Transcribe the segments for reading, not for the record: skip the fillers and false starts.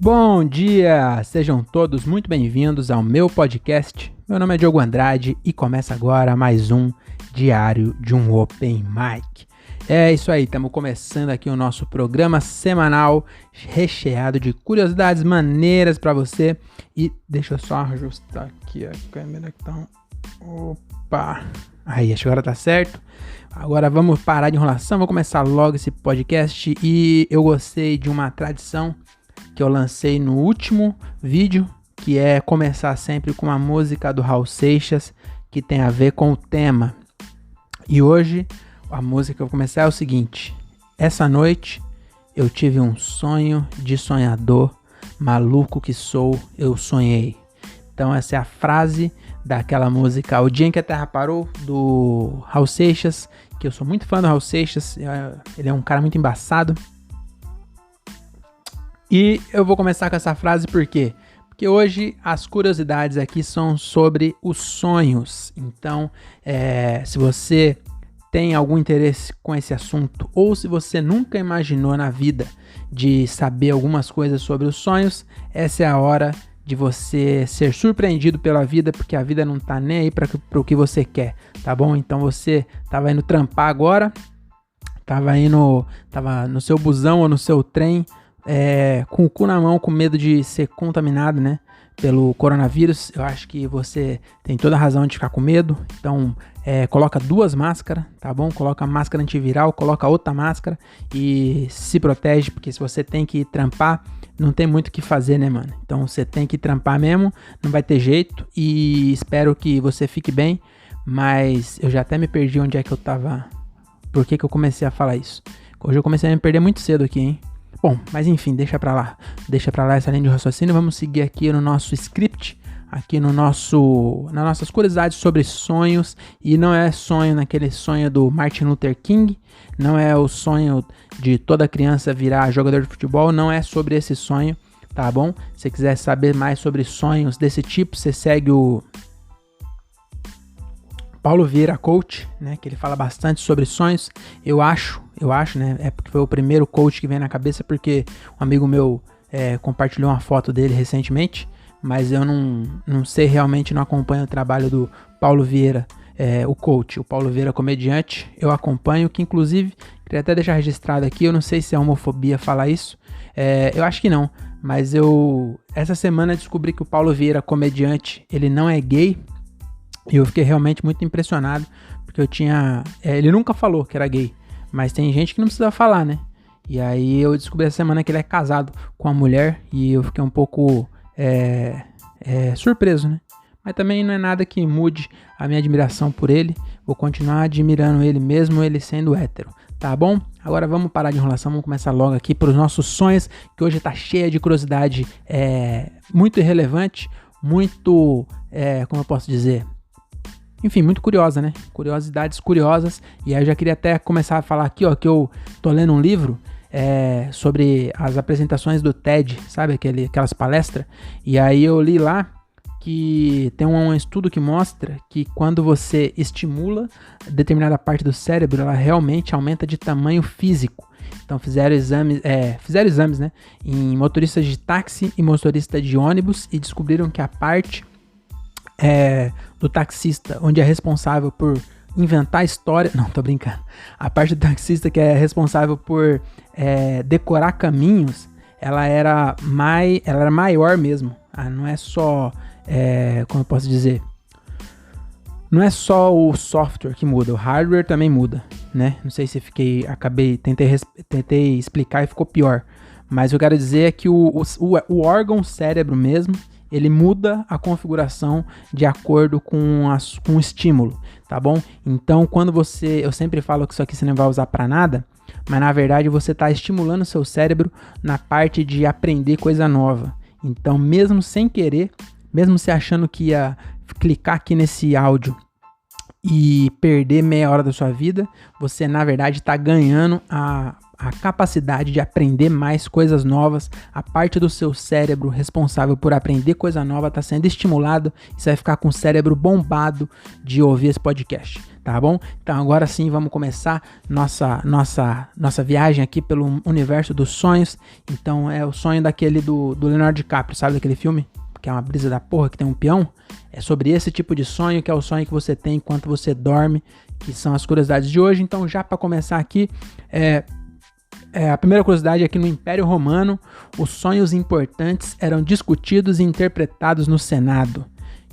Bom dia! Sejam todos muito bem-vindos ao meu podcast. Meu nome é Diogo Andrade e começa agora mais um Diário de um Open Mic. É isso aí, estamos começando aqui o nosso programa semanal recheado de curiosidades maneiras para você. E deixa eu só ajustar aqui a câmera que tá... Opa! Aí, acho que agora tá certo. Agora vamos parar de enrolação, vou começar logo esse podcast. E eu gostei de uma tradição que eu lancei no último vídeo, que é começar sempre com uma música do Raul Seixas, que tem a ver com o tema. E hoje, a música que eu vou começar é o seguinte: essa noite eu tive um sonho de sonhador, maluco que sou, eu sonhei. Então essa é a frase daquela música O Dia em que a Terra Parou, do Raul Seixas, que eu sou muito fã do Raul Seixas, ele é um cara muito embaçado. E eu vou começar com essa frase por quê? Porque hoje as curiosidades aqui são sobre os sonhos. Então, se você tem algum interesse com esse assunto, ou se você nunca imaginou na vida de saber algumas coisas sobre os sonhos, essa é a hora de você ser surpreendido pela vida, porque a vida não tá nem aí para o que você quer, tá bom? Então você tava indo trampar agora, tava no seu busão ou no seu trem, com o cu na mão, com medo de ser contaminado, né, pelo coronavírus. Eu acho que você tem toda a razão de ficar com medo. Então, coloca 2 máscaras, tá bom? Coloca a máscara antiviral, coloca outra máscara e se protege, porque se você tem que trampar, não tem muito o que fazer, né, mano? Então, você tem que trampar mesmo, não vai ter jeito, e espero que você fique bem. Mas eu já até me perdi onde é que eu tava, por que eu comecei a falar isso. Hoje eu comecei a me perder muito cedo aqui, hein? Bom, mas enfim, deixa pra lá essa linha de raciocínio. Vamos seguir aqui no nosso script, aqui nas nossas curiosidades sobre sonhos. E não é sonho naquele sonho do Martin Luther King, não é o sonho de toda criança virar jogador de futebol, não é sobre esse sonho, tá bom? Se você quiser saber mais sobre sonhos desse tipo, você segue o Paulo Vieira Coach, né, que ele fala bastante sobre sonhos. Eu acho, né, é porque foi o primeiro coach que veio na cabeça, porque um amigo meu compartilhou uma foto dele recentemente, mas eu não sei realmente, não acompanho o trabalho do Paulo Vieira, o coach, o Paulo Vieira comediante. Eu acompanho, que inclusive, queria até deixar registrado aqui, eu não sei se é homofobia falar isso, eu acho que não, mas eu essa semana descobri que o Paulo Vieira comediante, ele não é gay. E eu fiquei realmente muito impressionado, porque ele nunca falou que era gay, mas tem gente que não precisa falar, né? E aí eu descobri essa semana que ele é casado com uma mulher, e eu fiquei um pouco surpreso, né? Mas também não é nada que mude a minha admiração por ele, vou continuar admirando ele mesmo ele sendo hétero, tá bom? Agora vamos parar de enrolação, vamos começar logo aqui para os nossos sonhos, que hoje tá cheia de curiosidade muito irrelevante, muito, como eu posso dizer... Enfim, muito curiosa, né? Curiosidades curiosas. E aí eu já queria até começar a falar aqui, ó, que eu tô lendo um livro sobre as apresentações do TED, sabe? Aquelas palestras. E aí eu li lá que tem um estudo que mostra que quando você estimula determinada parte do cérebro, ela realmente aumenta de tamanho físico. Então fizeram exames, né, em motoristas de táxi e motorista de ônibus e descobriram que a parte do taxista, onde é responsável por inventar história, não, tô brincando, a parte do taxista que é responsável por decorar caminhos, ela era maior mesmo. Não é só, como eu posso dizer, não é só o software que muda, o hardware também muda, né? Não sei se tentei explicar e ficou pior, mas eu quero dizer é que o órgão cérebro mesmo, ele muda a configuração de acordo com o estímulo, tá bom? Então, eu sempre falo que isso aqui você não vai usar para nada, mas na verdade você está estimulando o seu cérebro na parte de aprender coisa nova. Então, mesmo sem querer, mesmo você achando que ia clicar aqui nesse áudio e perder meia hora da sua vida, você na verdade está ganhando a capacidade de aprender mais coisas novas. A parte do seu cérebro responsável por aprender coisa nova está sendo estimulado e você vai ficar com o cérebro bombado de ouvir esse podcast, tá bom? Então agora sim vamos começar nossa viagem aqui pelo universo dos sonhos. Então é o sonho daquele do Leonardo DiCaprio, sabe daquele filme? Que é uma brisa da porra, que tem um peão. É sobre esse tipo de sonho, que é o sonho que você tem enquanto você dorme, que são as curiosidades de hoje. Então já para começar aqui, a primeira curiosidade é que no Império Romano, os sonhos importantes eram discutidos e interpretados no Senado.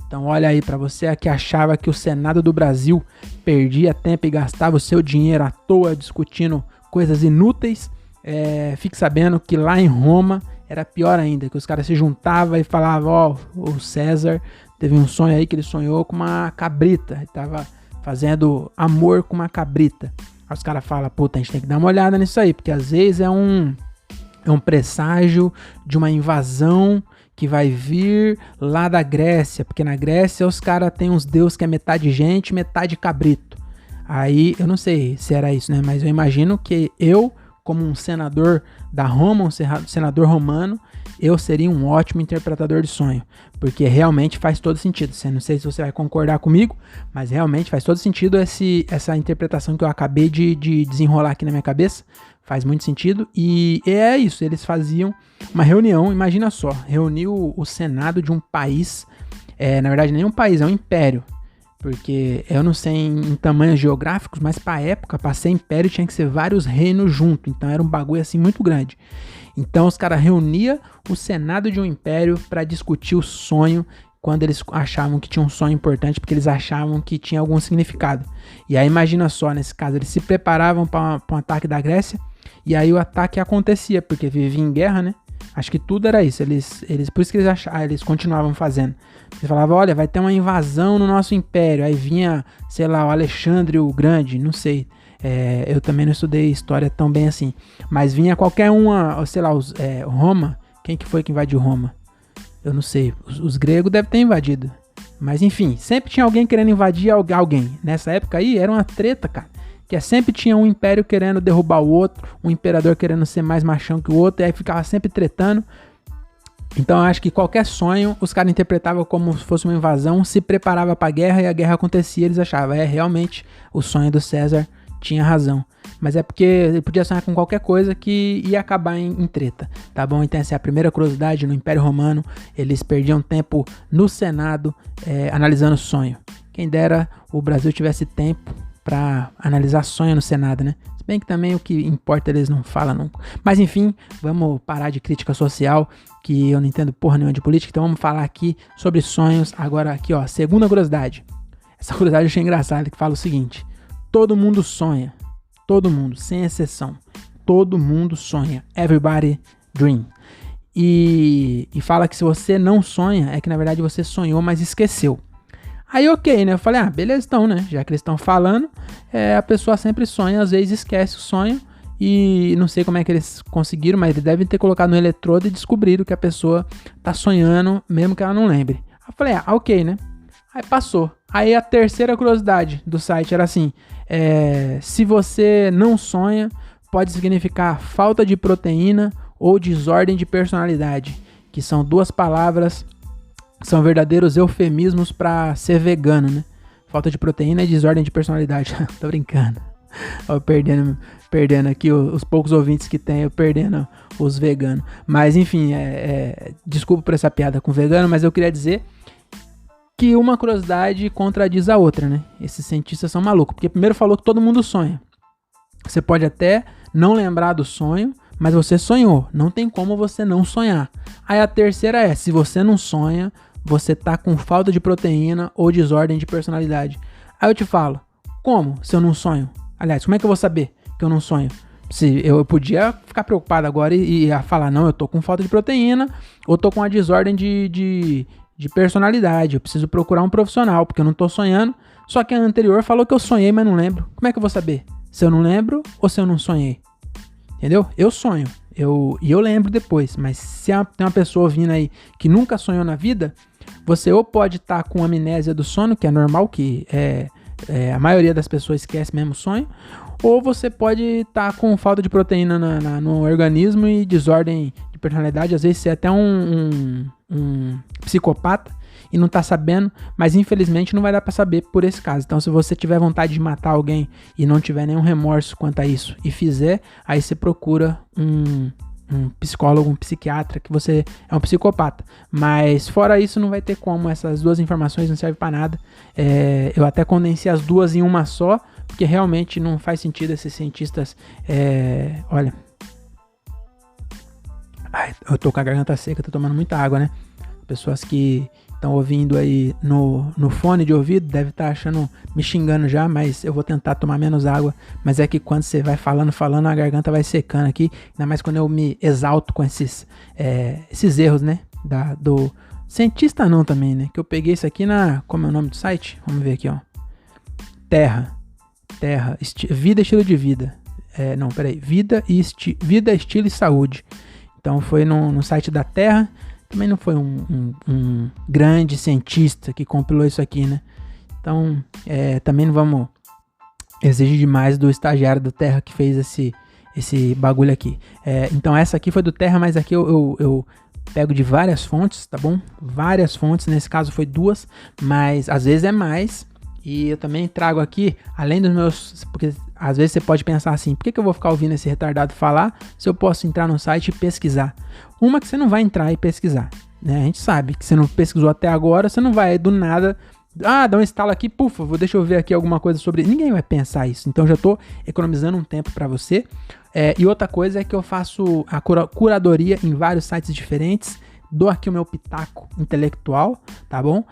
Então olha aí para você que achava que o Senado do Brasil perdia tempo e gastava o seu dinheiro à toa discutindo coisas inúteis, fique sabendo que lá em Roma era pior ainda, que os caras se juntavam e falavam, o César teve um sonho aí que ele sonhou com uma cabrita, ele tava fazendo amor com uma cabrita. Aí os caras falam, puta, a gente tem que dar uma olhada nisso aí, porque às vezes é um presságio de uma invasão que vai vir lá da Grécia, porque na Grécia os caras têm uns deuses que é metade gente, metade cabrito. Aí, eu não sei se era isso, né, mas eu imagino que eu, como um senador da Roma, um senador romano, eu seria um ótimo interpretador de sonho, porque realmente faz todo sentido. Não sei se você vai concordar comigo, mas realmente faz todo sentido essa interpretação que eu acabei de desenrolar aqui na minha cabeça. Faz muito sentido. E é isso, eles faziam uma reunião, imagina só, reuniu o Senado de um país, na verdade nem um país, é um império, porque eu não sei em tamanhos geográficos, mas pra época, pra ser império tinha que ser vários reinos juntos, então era um bagulho assim muito grande. Então os caras reuniam o Senado de um império para discutir o sonho, quando eles achavam que tinha um sonho importante, porque eles achavam que tinha algum significado. E aí imagina só, nesse caso, eles se preparavam para um ataque da Grécia, e aí o ataque acontecia, porque vivia em guerra, né? Acho que tudo era isso, por isso que eles continuavam fazendo. Eles falavam, olha, vai ter uma invasão no nosso império, aí vinha, sei lá, o Alexandre o Grande, não sei. Eu também não estudei história tão bem assim, mas vinha qualquer uma, sei lá, Roma, quem que foi que invadiu Roma? Eu não sei, os gregos devem ter invadido, mas enfim, sempre tinha alguém querendo invadir alguém. Nessa época aí era uma treta, cara, que sempre tinha um império querendo derrubar o outro, um imperador querendo ser mais machão que o outro, e aí ficava sempre tretando. Então eu acho que qualquer sonho os caras interpretavam como se fosse uma invasão, se preparava pra guerra e a guerra acontecia, eles achavam, realmente o sonho do César tinha razão, mas é porque ele podia sonhar com qualquer coisa que ia acabar em treta, tá bom? Então essa é a primeira curiosidade. No Império Romano eles perdiam tempo no Senado analisando sonho. Quem dera o Brasil tivesse tempo para analisar sonho no Senado, né? Se bem que também o que importa eles não falam nunca. Mas enfim, vamos parar de crítica social, que eu não entendo porra nenhuma de política, então vamos falar aqui sobre sonhos. Agora aqui, ó, segunda curiosidade. Essa curiosidade eu achei engraçada, que fala o seguinte: todo mundo sonha. Todo mundo, sem exceção. Todo mundo sonha. Everybody dream. E fala que se você não sonha, é que na verdade você sonhou, mas esqueceu. Aí ok, né? Eu falei, beleza então, né? Já que eles estão falando, a pessoa sempre sonha, às vezes esquece o sonho. E não sei como é que eles conseguiram, mas eles devem ter colocado no eletrodo e descobriram que a pessoa tá sonhando, mesmo que ela não lembre. Aí eu falei, ok, né? Aí passou. Aí a terceira curiosidade do site era assim: se você não sonha, pode significar falta de proteína ou desordem de personalidade, que são duas palavras que são verdadeiros eufemismos para ser vegano, né? Falta de proteína e desordem de personalidade. Tô brincando. Ó, perdendo aqui os poucos ouvintes que tem, eu perdendo os veganos. Mas enfim, desculpa por essa piada com vegano, mas eu queria dizer que uma curiosidade contradiz a outra, né? Esses cientistas são malucos, porque primeiro falou que todo mundo sonha. Você pode até não lembrar do sonho, mas você sonhou. Não tem como você não sonhar. Aí a terceira se você não sonha, você tá com falta de proteína ou desordem de personalidade. Aí eu te falo, como se eu não sonho? Aliás, como é que eu vou saber que eu não sonho? Se eu podia ficar preocupado agora e falar, não, eu tô com falta de proteína ou tô com uma desordem de personalidade, eu preciso procurar um profissional, porque eu não tô sonhando. Só que a anterior falou que eu sonhei, mas não lembro. Como é que eu vou saber se eu não lembro ou se eu não sonhei? Entendeu? Eu sonho, eu lembro depois, mas se tem uma pessoa vindo aí que nunca sonhou na vida, você ou pode estar com amnésia do sono, que é normal, que a maioria das pessoas esquece mesmo o sonho, ou você pode estar com falta de proteína no organismo e desordem de personalidade. Às vezes você é até um psicopata e não tá sabendo, mas infelizmente não vai dar pra saber por esse caso. Então se você tiver vontade de matar alguém e não tiver nenhum remorso quanto a isso e fizer, aí você procura um psicólogo, um psiquiatra, que você é um psicopata. Mas fora isso não vai ter como, essas duas informações não servem pra nada. Eu até condensei as duas em uma só, porque realmente não faz sentido esses cientistas, olha, eu tô com a garganta seca, tô tomando muita água, né? Pessoas que estão ouvindo aí no fone de ouvido devem estar achando, me xingando já, mas eu vou tentar tomar menos água. Mas é que quando você vai falando, a garganta vai secando aqui, ainda mais quando eu me exalto com esses erros, né? Do cientista não também, né? Que eu peguei isso aqui como é o nome do site? Vamos ver aqui, ó. Terra, vida, estilo de vida. Vida, estilo e saúde. Então foi no site da Terra. Também não foi um grande cientista que compilou isso aqui, né? Então, também não vamos exigir demais do estagiário do Terra que fez esse bagulho aqui. Então essa aqui foi do Terra, mas aqui eu pego de várias fontes, tá bom? Várias fontes, nesse caso foi 2, mas às vezes é mais. E eu também trago aqui, além dos meus... Porque às vezes você pode pensar assim, por que eu vou ficar ouvindo esse retardado falar se eu posso entrar no site e pesquisar? Uma que você não vai entrar e pesquisar, né? A gente sabe que você não pesquisou até agora, você não vai do nada... dá um estalo aqui, deixa eu ver aqui alguma coisa sobre... Ninguém vai pensar isso, então já tô economizando um tempo para você. E outra coisa é que eu faço a curadoria em vários sites diferentes, dou aqui o meu pitaco intelectual, tá bom?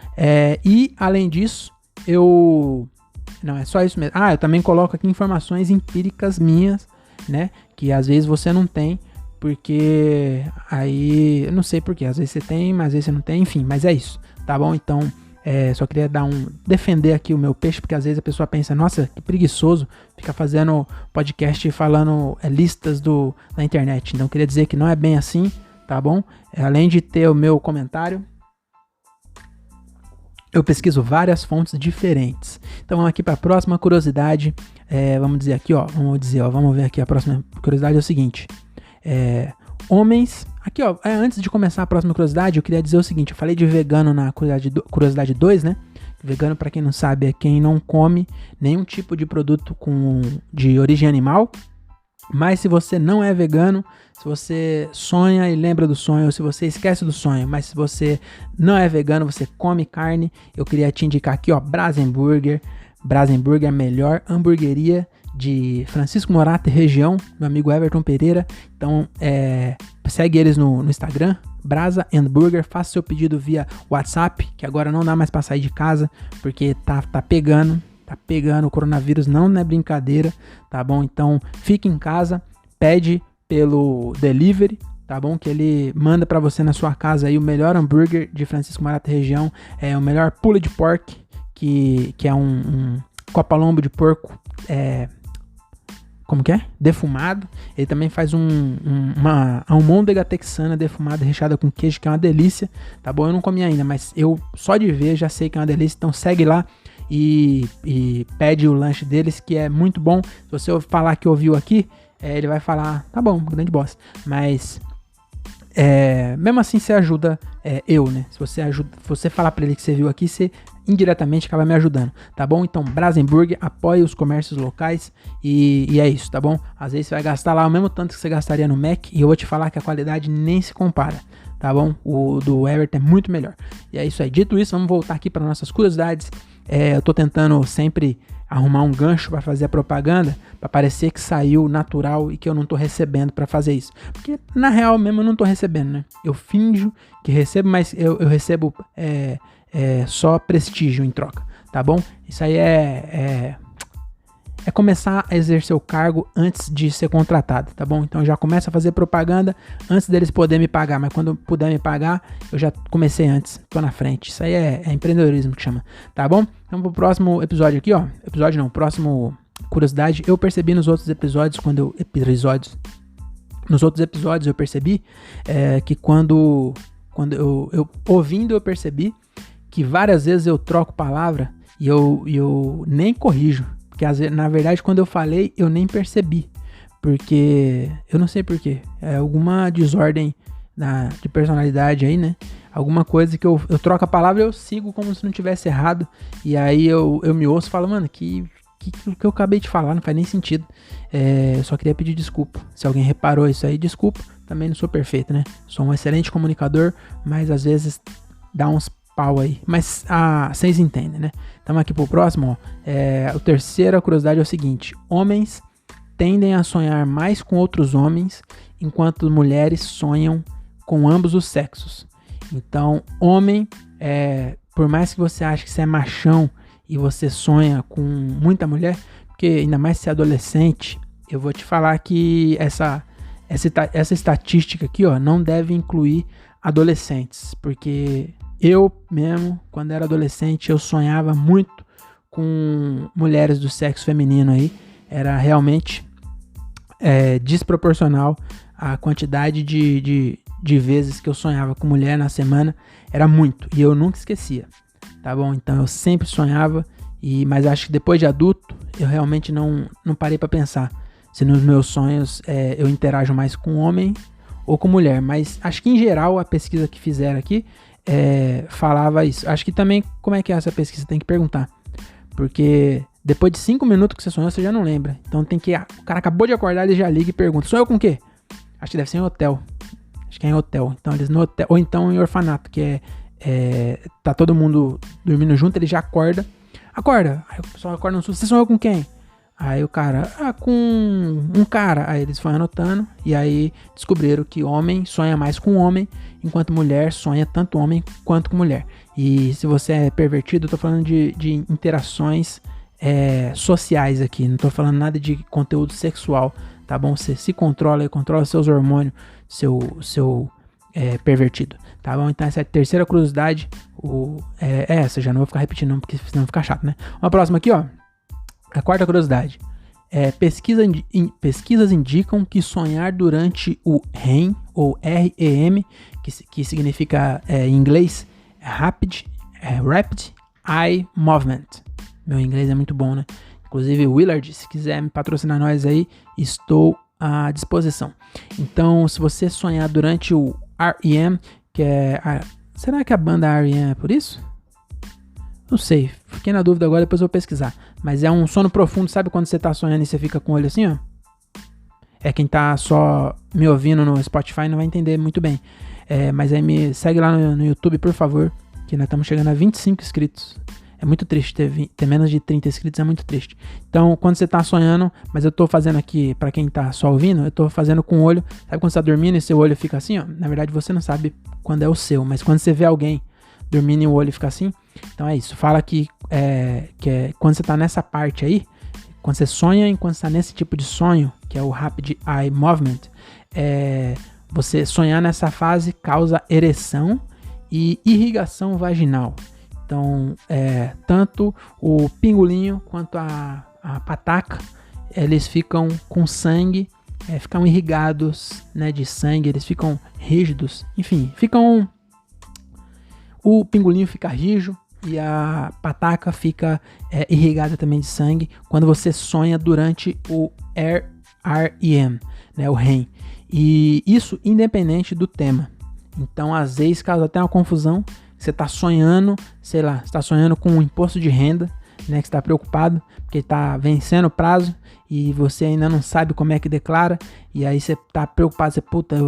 E além disso, não, é só isso mesmo. Eu também coloco aqui informações empíricas minhas, né? Que às vezes você não tem, porque aí... Eu não sei porquê, às vezes você tem, mas às vezes você não tem, enfim, mas é isso, tá bom? Então, só queria defender aqui o meu peixe, porque às vezes a pessoa pensa, nossa, que preguiçoso, fica fazendo podcast falando listas na internet. Então, eu queria dizer que não é bem assim, tá bom? Além de ter o meu comentário, eu pesquiso várias fontes diferentes. Então vamos aqui para a próxima curiosidade. Vamos ver aqui a próxima curiosidade é o seguinte. Homens... Aqui, ó, antes de começar a próxima curiosidade, eu queria dizer o seguinte. Eu falei de vegano na curiosidade 2, né? Vegano, para quem não sabe, é quem não come nenhum tipo de produto de origem animal. Mas se você não é vegano, se você sonha e lembra do sonho, ou se você esquece do sonho, mas se você não é vegano, você come carne, eu queria te indicar aqui, ó, Brasenburger. Brasenburger é a melhor hamburgueria de Francisco Morato e região, meu amigo Everton Pereira. Então, segue eles no Instagram, Brasa and Burger, faça seu pedido via WhatsApp, que agora não dá mais pra sair de casa, porque tá pegando. Tá pegando, o coronavírus não é brincadeira, tá bom? Então, fique em casa, pede pelo delivery, tá bom? Que ele manda pra você na sua casa aí o melhor hambúrguer de Francisco Morato região, o melhor pulled pork, que é um copa-lombo de porco, como que é? Defumado. Ele também faz uma almôndega texana defumada, recheada com queijo, que é uma delícia, tá bom? Eu não comi ainda, mas eu só de ver já sei que é uma delícia, então segue lá. E pede o lanche deles, que é muito bom. Se você falar que ouviu aqui, ele vai falar, tá bom, grande bosta. Mas mesmo assim você ajuda eu, né? Se você falar pra ele que você viu aqui, você indiretamente acaba me ajudando, tá bom? Então, Brasenburger, apoie os comércios locais e é isso, tá bom? Às vezes você vai gastar lá o mesmo tanto que você gastaria no Mac, e eu vou te falar que a qualidade nem se compara, tá bom? O do Everton é muito melhor. E é isso aí. Dito isso, vamos voltar aqui para nossas curiosidades. Eu tô tentando sempre arrumar um gancho para fazer a propaganda, para parecer que saiu natural e que eu não tô recebendo para fazer isso. Porque na real mesmo eu não tô recebendo, né? Eu finjo que recebo, mas eu recebo só prestígio em troca, tá bom? Isso aí é começar a exercer o cargo antes de ser contratado, tá bom? Então já começa a fazer propaganda antes deles poderem me pagar, mas quando puder me pagar, eu já comecei antes, tô na frente. Isso aí é empreendedorismo que chama, tá bom? Então pro próximo episódio aqui, ó, próximo curiosidade, eu percebi nos outros episódios, nos outros episódios eu percebi que quando eu ouvindo eu percebi que várias vezes eu troco palavra e eu nem corrijo. Porque na verdade quando eu falei eu nem percebi, porque eu não sei porquê, é alguma desordem de personalidade aí, né? alguma coisa que eu troco a palavra e eu sigo como se não tivesse errado. E aí eu me ouço e falo, mano, que eu acabei de falar não faz nem sentido. Eu só queria pedir desculpa. Se alguém reparou isso aí, desculpa. Também não sou perfeito, né? Sou um excelente comunicador, mas às vezes dá uns pau aí. Mas vocês entendem, né? Estamos aqui pro próximo, ó. A terceira curiosidade é o seguinte: homens tendem a sonhar mais com outros homens, enquanto mulheres sonham com ambos os sexos. Então, homem, por mais que você ache que você é machão e você sonha com muita mulher, porque ainda mais se é adolescente, eu vou te falar que essa estatística aqui, ó, não deve incluir adolescentes, porque eu mesmo, quando era adolescente, eu sonhava muito com mulheres do sexo feminino aí. Era realmente desproporcional a quantidade de vezes que eu sonhava com mulher na semana. Era muito, e eu nunca esquecia, tá bom? Então eu sempre sonhava, mas acho que depois de adulto, eu realmente não parei pra pensar se nos meus sonhos eu interajo mais com homem ou com mulher. Mas acho que em geral a pesquisa que fizeram aqui falava isso. Acho que também, como é que é essa pesquisa? Tem que perguntar. Porque depois de 5 minutos que você sonhou, você já não lembra. Então tem que... o cara acabou de acordar, ele já liga e pergunta: sonhou com o quê? Acho que deve ser em hotel. Acho que é em hotel. Então eles no hotel, ou então em orfanato, que tá todo mundo dormindo junto, ele já acorda. Acorda. Aí o pessoal acorda no susto. Você sonhou com quem? Aí o cara, com um cara. Aí eles foram anotando e aí descobriram que homem sonha mais com homem, enquanto mulher sonha tanto homem quanto com mulher. E se você é pervertido, eu tô falando de interações sociais aqui, não tô falando nada de conteúdo sexual, tá bom? Você se controla e controla seus hormônios, seu pervertido, tá bom? Então essa é a terceira curiosidade. Essa já não vou ficar repetindo não, porque senão fica chato, né? Uma próxima aqui, ó. A quarta curiosidade. Pesquisas indicam que sonhar durante o REM, ou REM, que significa em inglês Rapid Eye Movement. Meu inglês é muito bom, né? Inclusive, Willard, se quiser me patrocinar nós aí, estou à disposição. Então, se você sonhar durante o REM, que será que a banda REM é por isso? Não sei, fiquei na dúvida agora, depois eu vou pesquisar. Mas é um sono profundo, sabe quando você tá sonhando e você fica com o olho assim, ó? Quem tá só me ouvindo no Spotify não vai entender muito bem. Mas aí me segue lá no YouTube, por favor, que nós estamos chegando a 25 inscritos. É muito triste ter menos de 30 inscritos, é muito triste. Então, quando você tá sonhando, mas eu tô fazendo aqui, pra quem tá só ouvindo, eu tô fazendo com o olho. Sabe quando você tá dormindo e seu olho fica assim, ó? Na verdade, você não sabe quando é o seu, mas quando você vê alguém dormindo e o olho fica assim, então é isso. Fala que quando você tá nessa parte aí, quando você sonha, enquanto você tá nesse tipo de sonho, que é o Rapid Eye Movement, você sonhar nessa fase causa ereção e irrigação vaginal. Então, tanto o pingolinho quanto a pataca, eles ficam com sangue, ficam irrigados, né, de sangue, eles ficam rígidos, enfim, o pingolinho fica rijo e a pataca fica irrigada também de sangue quando você sonha durante o REM, né, o REM. E isso independente do tema. Então, às vezes, causa até uma confusão. Você está sonhando, sei lá, você está sonhando com um imposto de renda, né, que você está preocupado, porque está vencendo o prazo e você ainda não sabe como é que declara, e aí você está preocupado,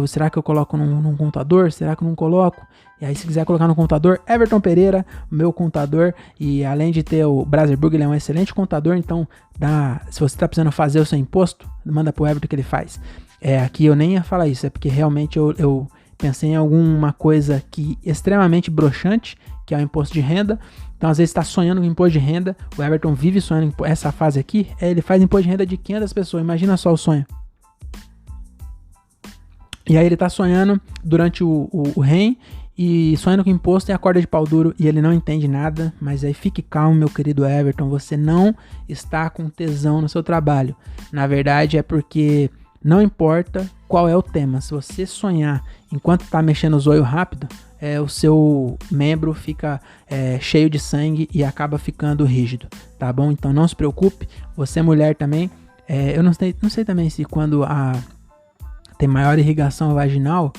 será que eu coloco num contador? Será que eu não coloco? E aí se quiser colocar no contador, Everton Pereira, meu contador, e além de ter o Braserburg, ele é um excelente contador, então se você está precisando fazer o seu imposto, manda pro Everton que ele faz. Aqui eu nem ia falar isso, é porque realmente eu pensei em alguma coisa extremamente broxante, que é o imposto de renda. Então, às vezes, está sonhando com imposto de renda. O Everton vive sonhando com essa fase aqui. Ele faz imposto de renda de 500 pessoas. Imagina só o sonho. E aí, ele está sonhando durante o REM e sonhando com imposto e acorda de pau duro e ele não entende nada. Mas aí, fique calmo, meu querido Everton. Você não está com tesão no seu trabalho. Na verdade, é porque não importa qual é o tema. Se você sonhar enquanto está mexendo os olhos rápido, o seu membro fica cheio de sangue e acaba ficando rígido, tá bom? Então não se preocupe, você é mulher também. Eu não sei também se quando tem maior irrigação vaginal,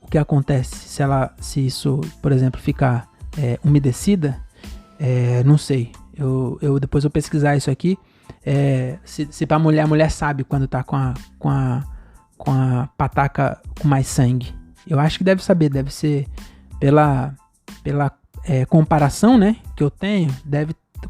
o que acontece se isso, por exemplo, ficar umedecida, não sei. Depois eu pesquisar isso aqui. Se pra mulher, a mulher sabe quando tá com a pataca com mais sangue. Eu acho que deve saber, deve ser pela comparação, né, que eu tenho,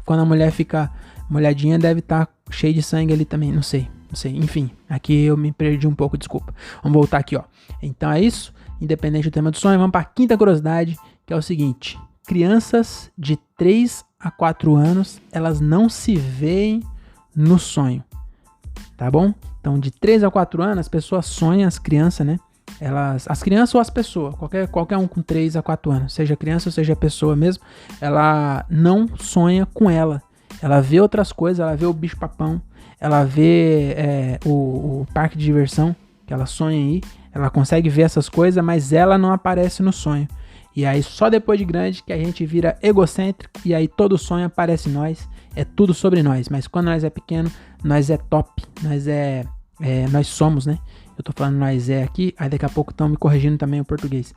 quando a mulher fica molhadinha, deve estar cheio de sangue ali também, não sei, enfim, aqui eu me perdi um pouco, desculpa. Vamos voltar aqui, ó. Então é isso, independente do tema do sonho, vamos para a quinta curiosidade, que é o seguinte: crianças de 3 a 4 anos, elas não se veem no sonho, tá bom? Então de 3 a 4 anos, as pessoas sonham, as crianças, né? As crianças ou as pessoas, qualquer um com 3 a 4 anos, seja criança ou seja pessoa mesmo, ela não sonha com ela. Ela vê outras coisas, ela vê o bicho-papão, ela vê o parque de diversão, que ela sonha aí, ela consegue ver essas coisas, mas ela não aparece no sonho. E aí só depois de grande que a gente vira egocêntrico, e aí todo sonho aparece nós, é tudo sobre nós. Mas quando nós é pequeno, nós é top, nós somos, né? Eu tô falando nós aqui, aí daqui a pouco estão me corrigindo também o português.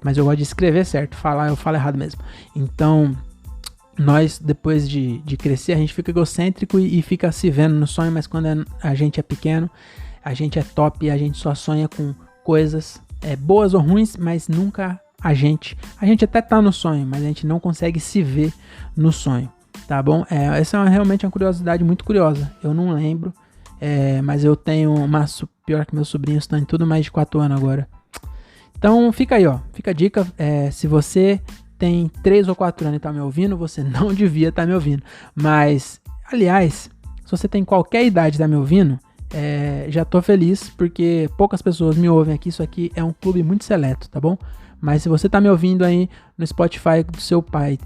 Mas eu gosto de escrever certo, eu falo errado mesmo. Então, nós, depois de crescer, a gente fica egocêntrico e fica se vendo no sonho, mas quando a gente é pequeno, a gente é top e a gente só sonha com coisas boas ou ruins, mas nunca a gente até tá no sonho, mas a gente não consegue se ver no sonho, tá bom? Essa é realmente uma curiosidade muito curiosa, eu não lembro. Mas eu tenho pior que meus sobrinhos estão em tudo mais de 4 anos agora. Então fica aí, ó. Fica a dica. Se você tem 3 ou 4 anos e tá me ouvindo, você não devia estar me ouvindo. Mas, aliás, se você tem qualquer idade e tá me ouvindo, já tô feliz, porque poucas pessoas me ouvem aqui. Isso aqui é um clube muito seleto, tá bom? Mas se você tá me ouvindo aí no Spotify do seu pai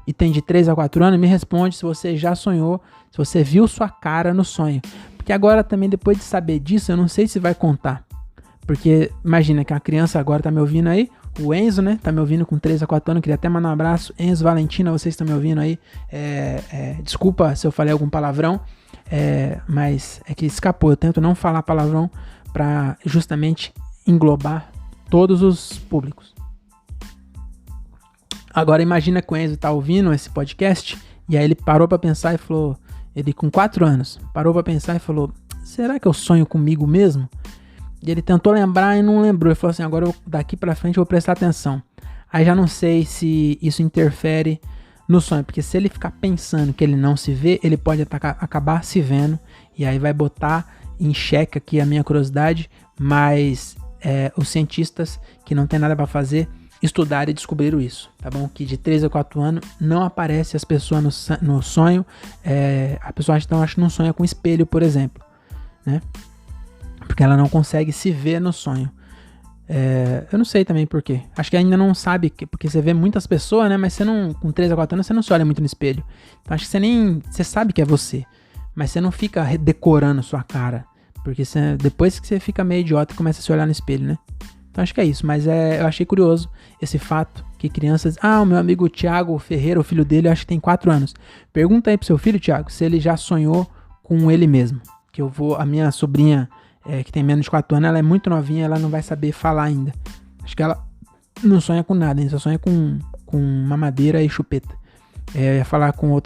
e tem de 3 a 4 anos, me responde se você já sonhou, se você viu sua cara no sonho. Porque agora também, depois de saber disso, eu não sei se vai contar. Porque imagina que a criança agora tá me ouvindo aí, o Enzo, né, tá me ouvindo com 3 a 4 anos, queria até mandar um abraço. Enzo, Valentina, vocês estão me ouvindo aí. Desculpa se eu falei algum palavrão, mas é que escapou. Eu tento não falar palavrão para justamente englobar todos os públicos. Agora imagina que o Enzo tá ouvindo esse podcast e aí ele parou pra pensar e falou, ele com 4 anos, parou pra pensar e falou, será que eu sonho comigo mesmo? E ele tentou lembrar e não lembrou, ele falou assim, agora daqui pra frente eu vou prestar atenção. Aí já não sei se isso interfere no sonho, porque se ele ficar pensando que ele não se vê, ele pode acabar se vendo, e aí vai botar em xeque aqui a minha curiosidade, mas os cientistas que não tem nada pra fazer, estudaram e descobriram isso, tá bom? Que de 3 a 4 anos não aparece as pessoas no sonho. A pessoa acha que não sonha com espelho, por exemplo, né? Porque ela não consegue se ver no sonho. Eu não sei também por quê. Acho que ainda não sabe, porque você vê muitas pessoas, né? Mas você não, com 3 a 4 anos, você não se olha muito no espelho. Então acho que você sabe que é você, mas você não fica decorando sua cara, porque depois que você fica meio idiota, começa a se olhar no espelho, né? Então acho que é isso, mas eu achei curioso esse fato que crianças... o meu amigo Thiago Ferreira, o filho dele, eu acho que tem 4 anos. Pergunta aí pro seu filho, Thiago, se ele já sonhou com ele mesmo. Que a minha sobrinha, que tem menos de 4 anos, ela é muito novinha, ela não vai saber falar ainda. Acho que ela não sonha com nada, só sonha com mamadeira e chupeta. Eu ia falar com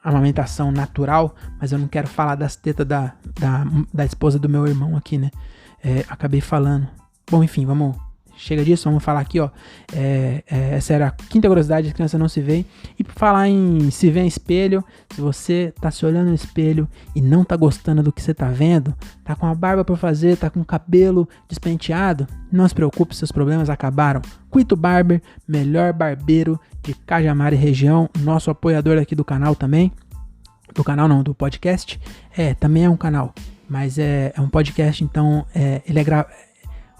amamentação natural, mas eu não quero falar das tetas da esposa do meu irmão aqui, né? Acabei falando. Bom, enfim, chega disso, vamos falar aqui, ó. Essa era a quinta curiosidade, a criança não se vê. E por falar em se ver em espelho, se você tá se olhando no espelho e não tá gostando do que você tá vendo, tá com a barba por fazer, tá com o cabelo despenteado, não se preocupe, seus problemas acabaram. Quito Barber, melhor barbeiro de Cajamar e região, nosso apoiador aqui do canal também. Do canal não, do podcast. Também é um canal, mas é um podcast, então ele é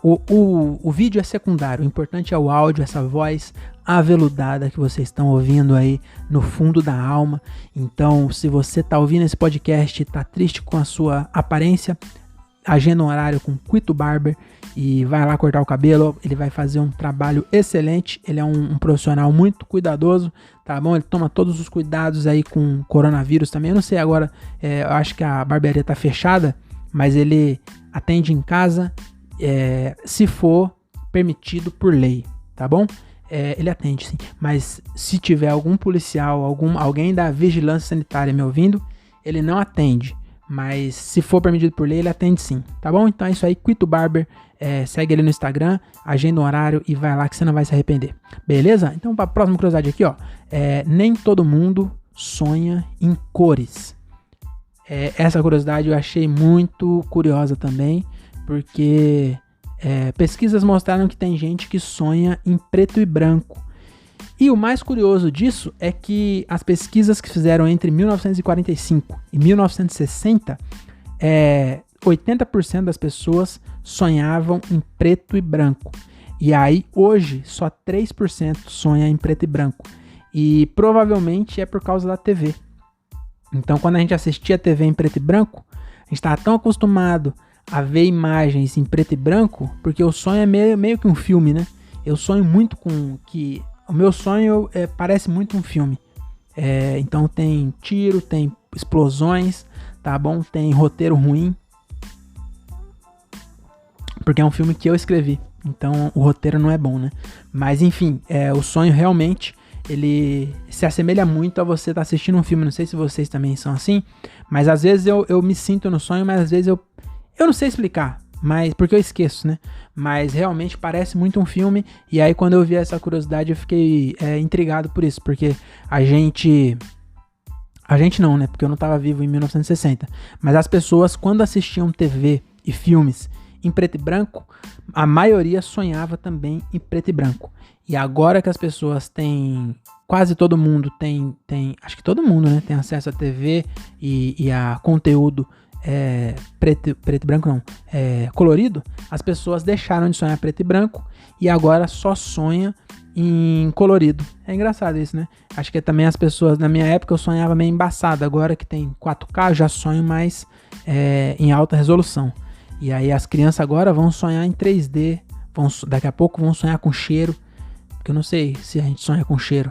O vídeo é secundário, o importante é o áudio, essa voz aveludada que vocês estão ouvindo aí no fundo da alma. Então, se você está ouvindo esse podcast e está triste com a sua aparência, agenda um horário com Quito Barber e vai lá cortar o cabelo. Ele vai fazer um trabalho excelente, ele é um profissional muito cuidadoso, tá bom? Ele toma todos os cuidados aí com coronavírus também. Eu não sei agora, eu acho que a barbearia está fechada, mas ele atende em casa. Se for permitido por lei, tá bom? Ele atende sim, mas se tiver algum policial, alguém da vigilância sanitária me ouvindo, ele não atende, mas se for permitido por lei, ele atende sim, tá bom? Então é isso aí, Quito Barber, segue ele no Instagram, agenda um horário e vai lá que você não vai se arrepender, beleza? Então para a próxima curiosidade aqui, ó, nem todo mundo sonha em cores. Essa curiosidade eu achei muito curiosa também, porque pesquisas mostraram que tem gente que sonha em preto e branco. E o mais curioso disso é que as pesquisas que fizeram entre 1945 e 1960, 80% das pessoas sonhavam em preto e branco. E aí, hoje, só 3% sonha em preto e branco. E provavelmente é por causa da TV. Então, quando a gente assistia a TV em preto e branco, a gente estava tão acostumado a ver imagens em preto e branco, porque o sonho é meio que um filme, né? Eu sonho muito com que... O meu sonho parece muito um filme. Então tem tiro, tem explosões, tá bom? Tem roteiro ruim. Porque é um filme que eu escrevi. Então o roteiro não é bom, né? Mas enfim, o sonho realmente... ele se assemelha muito a você estar assistindo um filme. Não sei se vocês também são assim, mas às vezes eu me sinto no sonho, mas às vezes eu não sei explicar, mas porque eu esqueço, né? Mas realmente parece muito um filme. E aí quando eu vi essa curiosidade eu fiquei intrigado por isso, porque a gente não, né? Porque eu não estava vivo em 1960. Mas as pessoas, quando assistiam TV e filmes em preto e branco, a maioria sonhava também em preto e branco. E agora que as pessoas têm, quase todo mundo tem, acho que todo mundo, né, tem acesso a TV e a conteúdo preto e branco não, colorido, as pessoas deixaram de sonhar preto e branco e agora só sonha em colorido. É engraçado isso, né? Acho que também as pessoas, na minha época eu sonhava meio embaçado, agora que tem 4K eu já sonho mais em alta resolução. E aí as crianças agora vão sonhar em 3D, daqui a pouco vão sonhar com cheiro, porque eu não sei se a gente sonha com cheiro.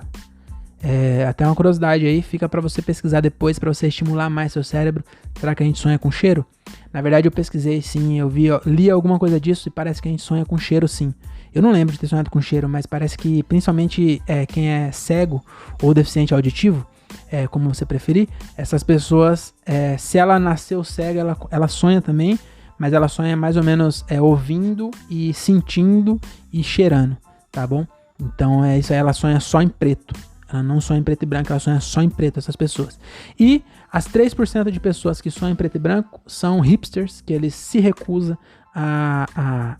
Até uma curiosidade aí, fica para você pesquisar depois, para você estimular mais seu cérebro. Será que a gente sonha com cheiro? Na verdade eu pesquisei sim, eu li alguma coisa disso e parece que a gente sonha com cheiro sim. Eu não lembro de ter sonhado com cheiro, mas parece que principalmente quem é cego ou deficiente auditivo, como você preferir, essas pessoas, se ela nasceu cega, ela sonha também, mas ela sonha mais ou menos ouvindo e sentindo e cheirando, tá bom? Então isso aí, ela sonha só em preto. Ela não sonha em preto e branco, ela sonha só em preto, essas pessoas. E as 3% de pessoas que sonham em preto e branco são hipsters, que eles se recusam a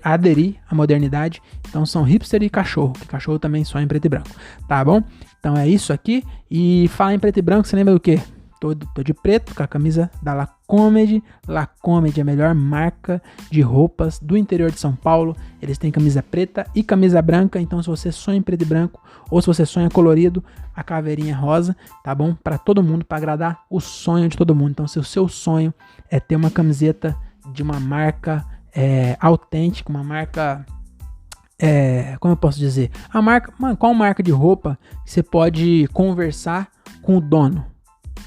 aderir à modernidade. Então são hipster e cachorro, que cachorro também sonha em preto e branco, tá bom? Então é isso aqui. E falar em preto e branco, você lembra do quê? Tô de preto com a camisa da Lacomedy. Lacomedy é a melhor marca de roupas do interior de São Paulo. Eles têm camisa preta e camisa branca. Então se você sonha em preto e branco ou se você sonha colorido, a caveirinha é rosa, tá bom? Para todo mundo, para agradar o sonho de todo mundo. Então se o seu sonho é ter uma camiseta de uma marca autêntica, uma marca... como eu posso dizer? Qual marca de roupa você pode conversar com o dono?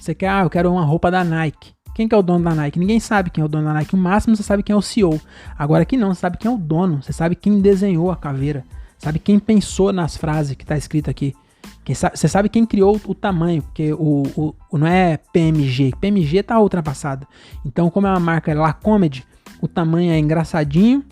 Você quer, eu quero uma roupa da Nike. Quem que é o dono da Nike? Ninguém sabe quem é o dono da Nike. No máximo você sabe quem é o CEO. Agora aqui não, você sabe quem é o dono. Você sabe quem desenhou a caveira. Sabe quem pensou nas frases que está escrito aqui. Você sabe quem criou o tamanho. Porque não é PMG. PMG tá ultrapassado. Então como é uma marca Lacomedy, o tamanho é engraçadinho,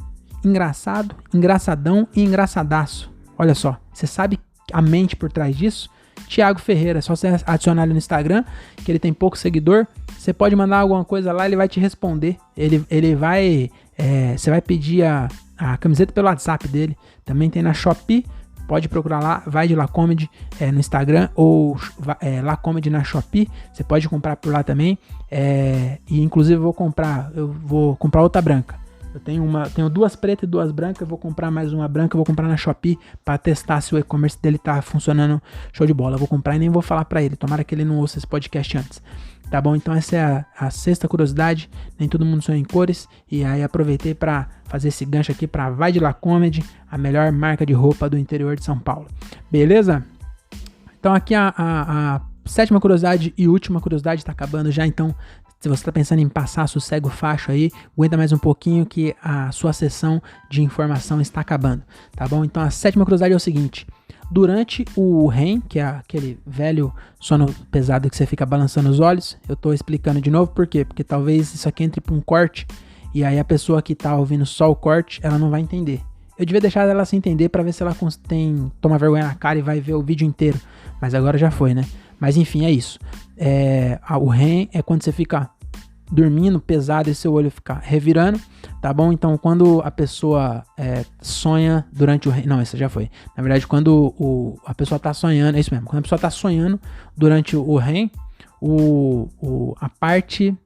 engraçado, engraçadão e engraçadaço. Olha só. Você sabe a mente por trás disso? Thiago Ferreira, é só você adicionar ele no Instagram, que ele tem pouco seguidor. Você pode mandar alguma coisa lá, ele vai te responder. Ele vai, você vai pedir a camiseta pelo WhatsApp dele. Também tem na Shopee, pode procurar lá, vai de Lacomedy no Instagram ou Lacomedy na Shopee. Você pode comprar por lá também. E inclusive eu vou comprar outra branca. Eu tenho duas pretas e duas brancas, eu vou comprar mais uma branca, eu vou comprar na Shopee para testar se o e-commerce dele tá funcionando show de bola. Eu vou comprar e nem vou falar para ele, tomara que ele não ouça esse podcast antes. Tá bom? Então essa é a sexta curiosidade, nem todo mundo sonha em cores, e aí aproveitei para fazer esse gancho aqui para Vai de Lacomedy, a melhor marca de roupa do interior de São Paulo. Beleza? Então aqui a sétima curiosidade e última curiosidade, tá acabando já, então Se você está pensando em passar sossego facho aí, aguenta mais um pouquinho que a sua sessão de informação está acabando, tá bom? Então a sétima curiosidade é o seguinte: durante o REM, que é aquele velho sono pesado que você fica balançando os olhos, eu tô explicando de novo por quê? Porque talvez isso aqui entre para um corte e aí a pessoa que tá ouvindo só o corte, ela não vai entender. Eu devia deixar ela se entender para ver se ela toma vergonha na cara e vai ver o vídeo inteiro, mas agora já foi, né? Mas enfim, é isso. O REM é quando você fica dormindo pesado e seu olho fica revirando, tá bom? Então, quando a pessoa sonha durante o REM... Não, essa já foi. Na verdade, quando a pessoa tá sonhando... É isso mesmo. Quando a pessoa tá sonhando durante o REM, a parte...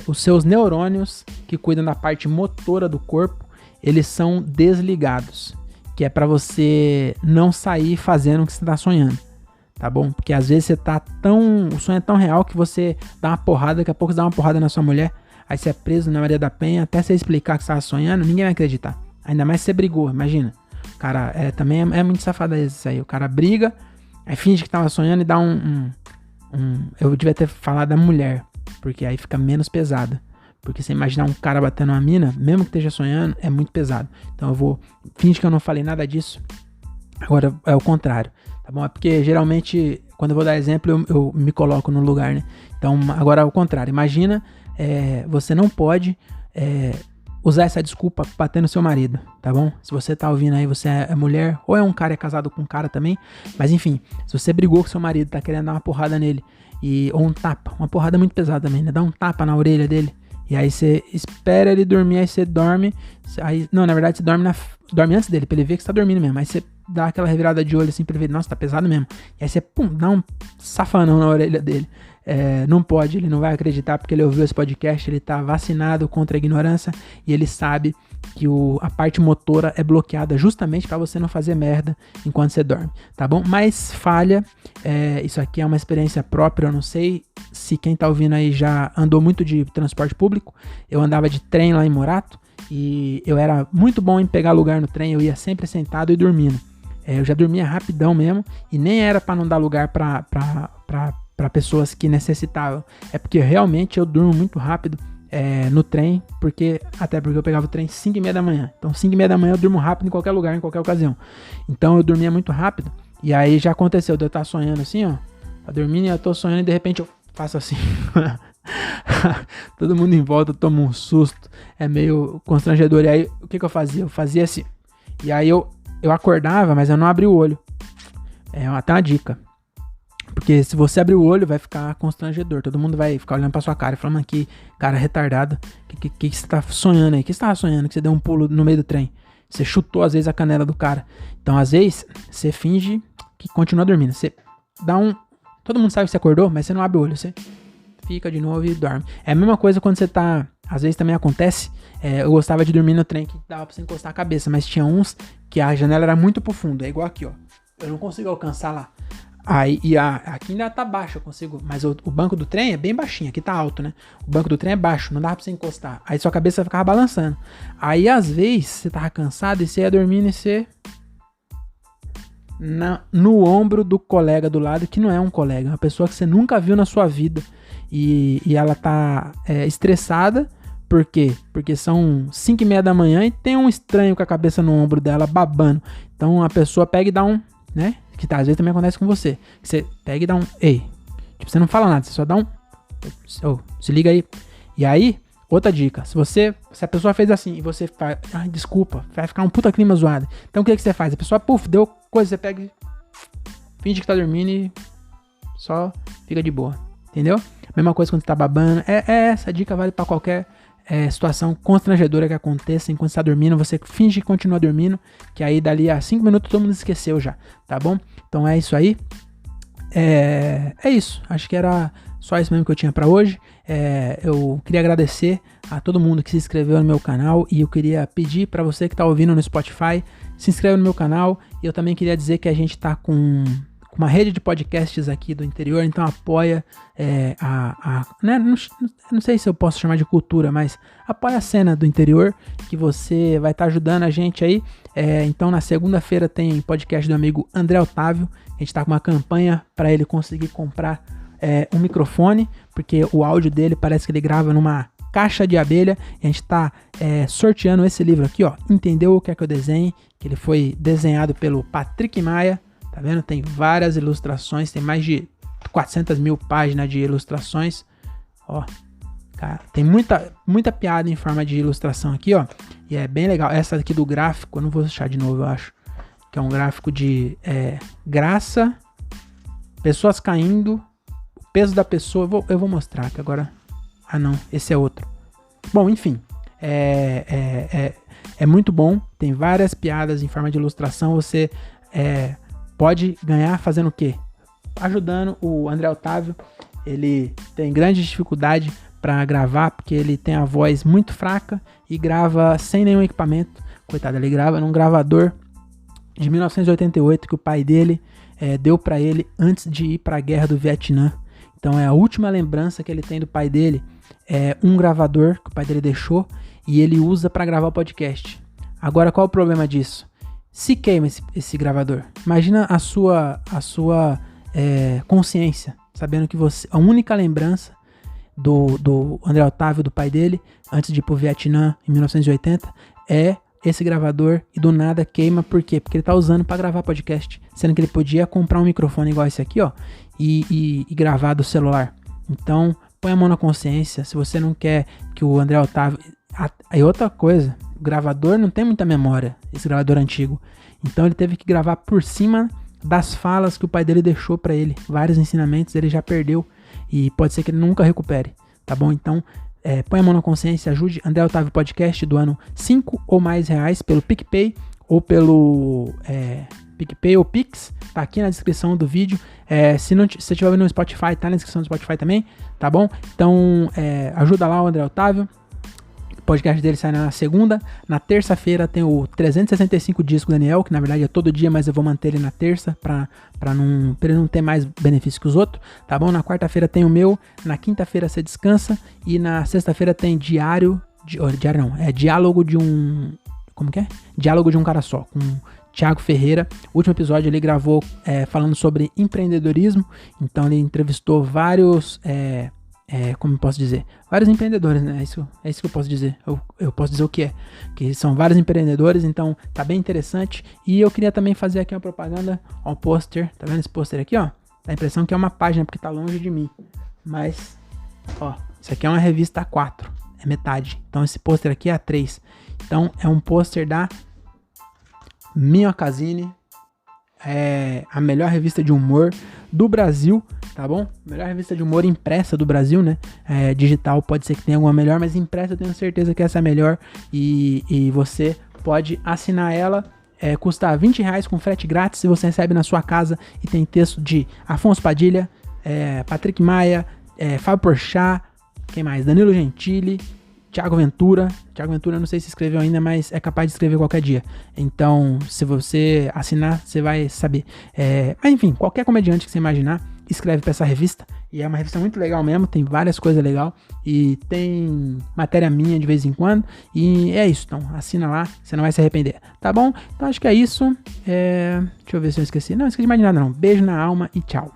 os seus neurônios que cuidam da parte motora do corpo, eles são desligados. Que é pra você não sair fazendo o que você tá sonhando. Tá bom? Porque às vezes o sonho é tão real que você dá uma porrada, daqui a pouco você dá uma porrada na sua mulher, aí você é preso na Maria da Penha, até você explicar que você estava sonhando, ninguém vai acreditar. Ainda mais se você brigou, imagina. O cara também é muito safado isso aí. O cara briga, aí finge que tava sonhando e dá eu devia ter falado da mulher, porque aí fica menos pesado. Porque você imaginar um cara batendo uma mina, mesmo que esteja sonhando, é muito pesado. Então eu vou fingir que eu não falei nada disso. Agora é o contrário. Tá bom? É porque geralmente, quando eu vou dar exemplo, eu me coloco no lugar, né? Então, agora é o contrário. Imagina, você não pode usar essa desculpa pra bater no seu marido, tá bom? Se você tá ouvindo aí, você é mulher, ou é um cara casado com um cara também, mas enfim, se você brigou com seu marido, tá querendo dar uma porrada nele, ou um tapa, uma porrada muito pesada também, né? Dá um tapa na orelha dele, e aí você espera ele dormir, aí você dorme, na verdade você dorme antes dele, pra ele ver que você tá dormindo mesmo, aí você dá aquela revirada de olho assim pra ele ver, nossa, tá pesado mesmo. E aí você, dá um safanão na orelha dele. Não pode, ele não vai acreditar porque ele ouviu esse podcast, ele tá vacinado contra a ignorância e ele sabe que a parte motora é bloqueada justamente pra você não fazer merda enquanto você dorme, tá bom? Mas falha, isso aqui é uma experiência própria, eu não sei se quem tá ouvindo aí já andou muito de transporte público. Eu andava de trem lá em Morato e eu era muito bom em pegar lugar no trem, eu ia sempre sentado e dormindo. Eu já dormia rapidão mesmo, e nem era pra não dar lugar pra pessoas que necessitavam. É porque realmente eu durmo muito rápido no trem, até porque eu pegava o trem 5h30 da manhã. Então 5h30 da manhã eu durmo rápido em qualquer lugar, em qualquer ocasião. Então eu dormia muito rápido, e aí já aconteceu de eu estar sonhando assim, ó. Tá dormindo e eu tô sonhando e de repente eu faço assim. Todo mundo em volta toma um susto, é meio constrangedor. E aí o que eu fazia? Eu fazia assim, e aí eu acordava, mas eu não abri o olho. Até uma dica. Porque se você abrir o olho, vai ficar constrangedor. Todo mundo vai ficar olhando pra sua cara e falando aqui, cara retardado, que você tá sonhando aí? O que você tava sonhando? Que você deu um pulo no meio do trem. Você chutou, às vezes, a canela do cara. Então, às vezes, você finge que continua dormindo. Você dá todo mundo sabe que você acordou, mas você não abre o olho. Você fica de novo e dorme. É a mesma coisa quando você tá... Às vezes também acontece, eu gostava de dormir no trem que dava pra você encostar a cabeça, mas tinha uns que a janela era muito pro fundo, é igual aqui, ó. Eu não consigo alcançar lá. Aí, aqui ainda tá baixo, eu consigo, mas o banco do trem é bem baixinho, aqui tá alto, né? O banco do trem é baixo, não dava pra você encostar. Aí sua cabeça ficava balançando. Aí às vezes você tava cansado e você ia dormindo e você... no ombro do colega do lado, que não é um colega, é uma pessoa que você nunca viu na sua vida. E ela tá estressada. Por quê? Porque são 5h30 da manhã e tem um estranho com a cabeça no ombro dela babando. Então a pessoa pega e dá um, né? Que às vezes também acontece com você. Você pega e dá um, ei. Tipo, você não fala nada, você só dá um, se liga aí. E aí, outra dica. Se a pessoa fez assim e você faz, desculpa, vai ficar um puta clima zoado. Então o que você faz? A pessoa, deu coisa, você pega e finge que tá dormindo e só fica de boa. Entendeu? Mesma coisa quando você tá babando. Essa dica vale pra qualquer situação constrangedora que aconteça enquanto você tá dormindo. Você finge que continua dormindo, que aí dali a 5 minutos todo mundo esqueceu já, tá bom? Então é isso aí. É isso. Acho que era só isso mesmo que eu tinha pra hoje. Eu queria agradecer a todo mundo que se inscreveu no meu canal, e eu queria pedir pra você que tá ouvindo no Spotify, se inscreva no meu canal. E eu também queria dizer que a gente tá com uma rede de podcasts aqui do interior, então apoia né, não sei se eu posso chamar de cultura, mas apoia a cena do interior, que você vai estar ajudando a gente aí. Então na segunda-feira tem podcast do amigo André Otávio, a gente está com uma campanha para ele conseguir comprar um microfone, porque o áudio dele parece que ele grava numa caixa de abelha. E a gente tá sorteando esse livro aqui, ó, Entendeu o que é que eu desenhe, que ele foi desenhado pelo Patrick Maia, tá vendo? Tem várias ilustrações, tem mais de 400 mil páginas de ilustrações, ó, cara, tem muita piada em forma de ilustração aqui, ó, e é bem legal. Essa aqui do gráfico, eu não vou deixar de novo, eu acho, que é um gráfico de graça, pessoas caindo, o peso da pessoa, eu vou mostrar que agora, não, esse é outro. Bom, enfim, é muito bom, tem várias piadas em forma de ilustração, você pode ganhar fazendo o quê? Ajudando o André Otávio. Ele tem grande dificuldade para gravar, porque ele tem a voz muito fraca e grava sem nenhum equipamento. Coitado, ele grava num gravador de 1988 que o pai dele deu para ele antes de ir para a guerra do Vietnã. Então é a última lembrança que ele tem do pai dele, um gravador que o pai dele deixou e ele usa para gravar o podcast. Agora, qual é o problema disso? Se queima esse gravador, imagina a sua consciência, sabendo que a única lembrança do André Otávio, do pai dele, antes de ir pro Vietnã em 1980, é esse gravador, e do nada queima. Por quê? Porque ele tá usando para gravar podcast, sendo que ele podia comprar um microfone igual esse aqui, ó, e gravar do celular. Então, põe a mão na consciência, se você não quer que o André Otávio... Aí outra coisa, o gravador não tem muita memória, esse gravador antigo, então ele teve que gravar por cima das falas que o pai dele deixou para ele. Vários ensinamentos ele já perdeu e pode ser que ele nunca recupere, tá bom? Então, põe a mão na consciência, ajude André Otávio Podcast do ano 5 ou mais reais pelo PicPay ou pelo PicPay ou Pix, tá aqui na descrição do vídeo. Se você estiver vendo no Spotify, tá na descrição do Spotify também, tá bom? Então, ajuda lá o André Otávio. O podcast dele sai na segunda. Na terça-feira tem o 365 dias com o Daniel, que na verdade é todo dia, mas eu vou manter ele na terça pra ele não ter mais benefício que os outros, tá bom? Na quarta-feira tem o meu, na quinta-feira você descansa e na sexta-feira tem diálogo de um... Como que é? Diálogo de um cara só, com Thiago Ferreira. O último episódio ele gravou falando sobre empreendedorismo, então ele entrevistou vários... como eu posso dizer? Vários empreendedores, né? É isso que eu posso dizer. Eu posso dizer o que é. Que são vários empreendedores, então tá bem interessante. E eu queria também fazer aqui uma propaganda, ó, um pôster. Tá vendo esse pôster aqui, ó? Dá a impressão que é uma página, porque tá longe de mim. Mas, ó, isso aqui é uma revista A4. É metade. Então esse pôster aqui é A3. Então é um pôster da Minhocasine. É a melhor revista de humor do Brasil, tá bom? Melhor revista de humor impressa do Brasil, né? Digital pode ser que tenha alguma melhor, mas impressa eu tenho certeza que essa é a melhor. E você pode assinar ela, custa R$20 com frete grátis, se você recebe na sua casa, e tem texto de Afonso Padilha, Patrick Maia, Fábio Porchat, quem mais? Danilo Gentili, Thiago Ventura eu não sei se escreveu ainda, mas é capaz de escrever qualquer dia. Então, se você assinar, você vai saber. Mas enfim, qualquer comediante que você imaginar, escreve para essa revista. E é uma revista muito legal mesmo, tem várias coisas legais. E tem matéria minha de vez em quando. E é isso, então assina lá, você não vai se arrepender. Tá bom? Então acho que é isso. Deixa eu ver se eu esqueci. Não esqueci mais de nada não. Beijo na alma e tchau.